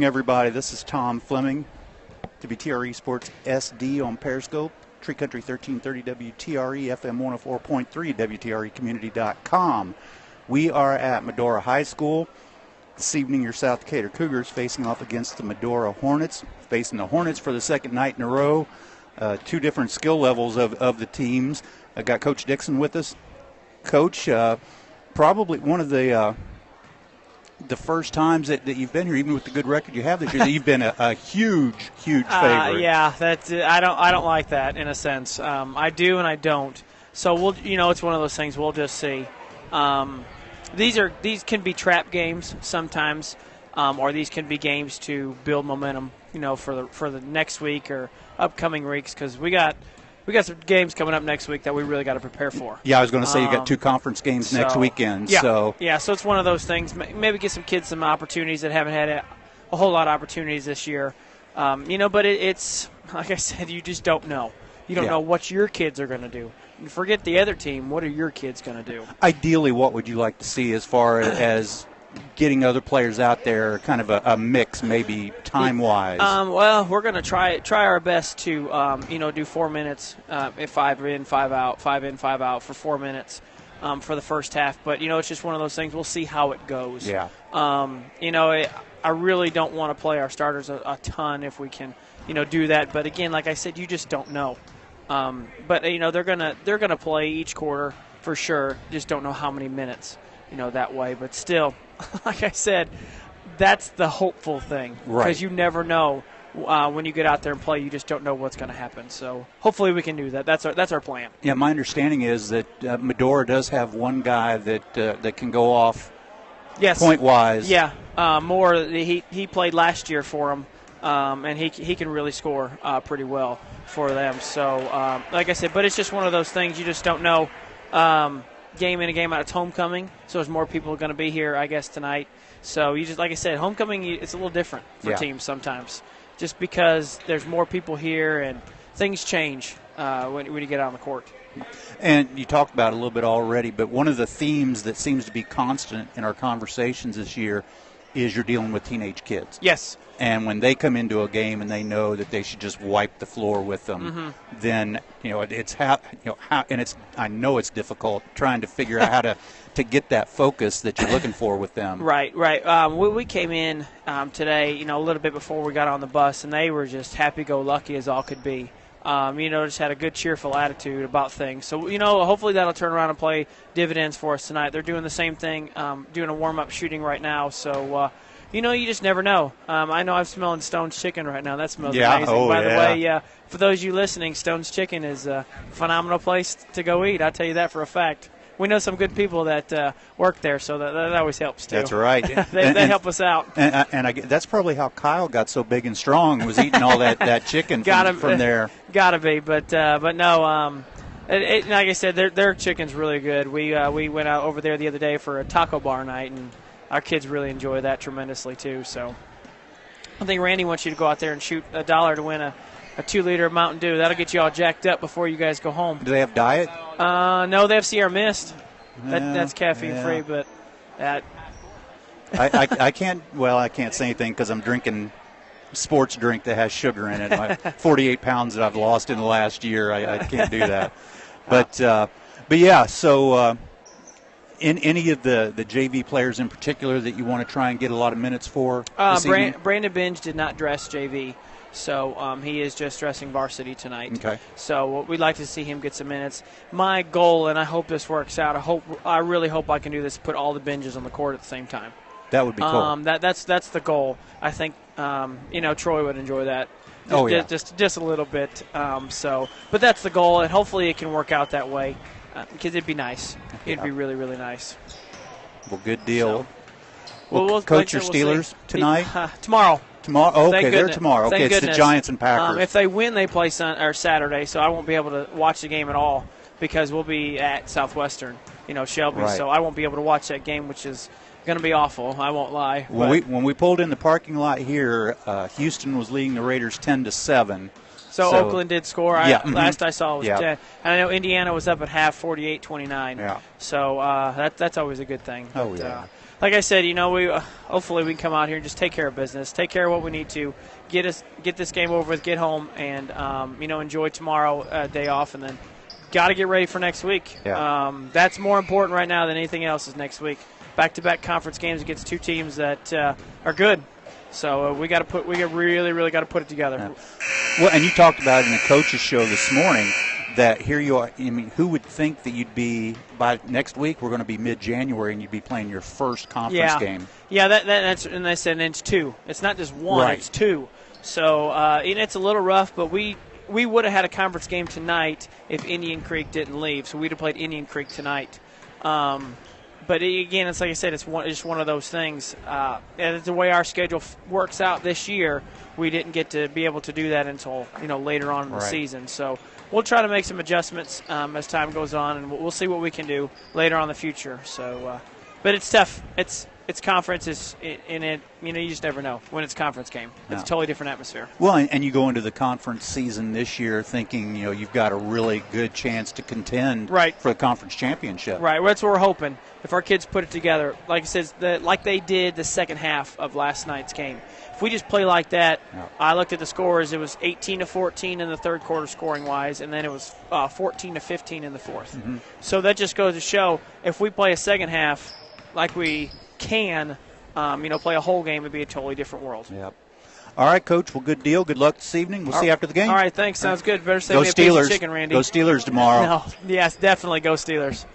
Everybody, this is Tom Fleming, WTRE Sports SD on Periscope, Tree Country 1330 WTRE, FM 104.3, WTREcommunity.com. We are at Medora High School. This evening, your South Decatur Cougars facing off against the Medora Hornets, facing the Hornets for the second night in a row. Two different skill levels of the teams. I got Coach Dixon with us. Coach, probably one of the first times that you've been here, even with the good record you have this year, that you've been a huge favorite. Yeah, that's I don't like that in a sense. I do and I don't. So it's one of those things. We'll just see. These can be trap games sometimes, or these can be games to build momentum. For the next week or upcoming weeks, because we got some games coming up next week that we really got to prepare for. Yeah, I was going to say you got two conference games next weekend. Yeah, so it's one of those things. Maybe get some kids some opportunities that haven't had a whole lot of opportunities this year. But it's like I said, you just don't know. You don't know what your kids are going to do. You forget the other team. What are your kids going to do? Ideally, what would you like to see as far as getting other players out there, kind of a mix, maybe time-wise? Well, we're going to try our best to, do 4 minutes, 5 in, 5 out, 5 in, 5 out for 4 minutes for the first half. But, it's just one of those things. We'll see how it goes. Yeah. I really don't want to play our starters a ton if we can, do that. But, again, like I said, you just don't know. But, they're gonna play each quarter for sure. Just don't know how many minutes, that way. But still, like I said, that's the hopeful thing, because you never know when you get out there and play. You just don't know what's going to happen. So hopefully we can do that. That's our plan. Yeah, my understanding is that Medora does have one guy that can go off. Yes, point wise. Yeah, Moore. He played last year for him, and he can really score pretty well for them. So like I said, but it's just one of those things you just don't know. Game in and game out. It's homecoming, so there's more people going to be here, I guess, tonight. So you just, like I said, homecoming, it's a little different for teams sometimes, just because there's more people here and things change when you get out on the court. And you talked about it a little bit already, but one of the themes that seems to be constant in our conversations this year is you're dealing with teenage kids. Yes. And when they come into a game and they know that they should just wipe the floor with them, then it's I know it's difficult trying to figure out how to get that focus that you're looking for with them. Right. We came in today, a little bit before we got on the bus, and they were just happy-go-lucky as all could be. Just had a good, cheerful attitude about things. So, hopefully that'll turn around and play dividends for us tonight. They're doing the same thing, doing a warm-up shooting right now. So, you just never know. I know I'm smelling Stone's Chicken right now. That smells amazing. By the way, for those of you listening, Stone's Chicken is a phenomenal place to go eat. I'll tell you that for a fact. We know some good people that work there, so that always helps, too. That's right. they help us out. And that's probably how Kyle got so big and strong, was eating all that chicken from there. Got to be, but no, like I said, their chicken's really good. We went out over there the other day for a taco bar night, and our kids really enjoy that tremendously, too. So I think Randy wants you to go out there and shoot $1 to win a 2-liter Mountain Dew. That'll get you all jacked up before you guys go home. Do they have diet? No, they have Sierra Mist. That's caffeine-free, but that. I can't say anything because I'm drinking sports drink that has sugar in it. My 48 pounds that I've lost in the last year, I can't do that. But yeah, so in any of the JV players in particular that you want to try and get a lot of minutes for this evening? Brandon Binge did not dress JV. So he is just dressing varsity tonight. Okay. So we'd like to see him get some minutes. My goal, and I hope this works out, I really hope I can do this, put all the Binges on the court at the same time. That would be cool. That's the goal. I think Troy would enjoy that. Just a little bit. But that's the goal, and hopefully it can work out that way, because it'd be nice. It'd be really, really nice. Well, good deal. So, we'll coach your Steelers tonight? Tomorrow. Tomorrow? Oh, okay, they're tomorrow. Okay, it's the Giants and Packers. If they win, they play Saturday, so I won't be able to watch the game at all because we'll be at Southwestern, Shelby. Right. So I won't be able to watch that game, which is going to be awful. I won't lie. When we pulled in the parking lot here, Houston was leading the Raiders 10-7. So Oakland did score. Last I saw was 10. And I know Indiana was up at half, 48-29. Yeah. So that's always a good thing. But, like I said, we hopefully we can come out here and just take care of business, take care of what we need to, get this game over with, get home, and enjoy tomorrow, day off, and then got to get ready for next week. Yeah. That's more important right now than anything else is next week. Back-to-back conference games against two teams that are good. So we really got to put it together. Yeah. Well, and you talked about it in the coaches show this morning that here you are. I mean, who would think that you'd be by next week? We're going to be mid-January, and you'd be playing your first conference game. Yeah, that's and they said it's two. It's not just one; right. It's two. So it's a little rough, but we would have had a conference game tonight if Indian Creek didn't leave. So we'd have played Indian Creek tonight. But again, it's like I said, it's just one of those things. And the way our schedule works out this year, we didn't get to be able to do that until later on in the season. So we'll try to make some adjustments as time goes on, and we'll see what we can do later on in the future. So, but it's tough. It's conference, you just never know when it's conference game. It's a totally different atmosphere. Well, and you go into the conference season this year thinking, you've got a really good chance to contend for the conference championship. Right, well, that's what we're hoping. If our kids put it together, like I said, like they did the second half of last night's game. If we just play like that, I looked at the scores. It was 18-14 in the third quarter scoring-wise, and then it was 14-15 in the fourth. Mm-hmm. So that just goes to show if we play a second half like we can, play a whole game, it'd be a totally different world. Yep. All right, Coach. Well, good deal. Good luck this evening. We'll see you after the game. All right, thanks. Sounds good. Better save me a piece of chicken, Randy. Go Steelers tomorrow. No, yes, definitely go Steelers.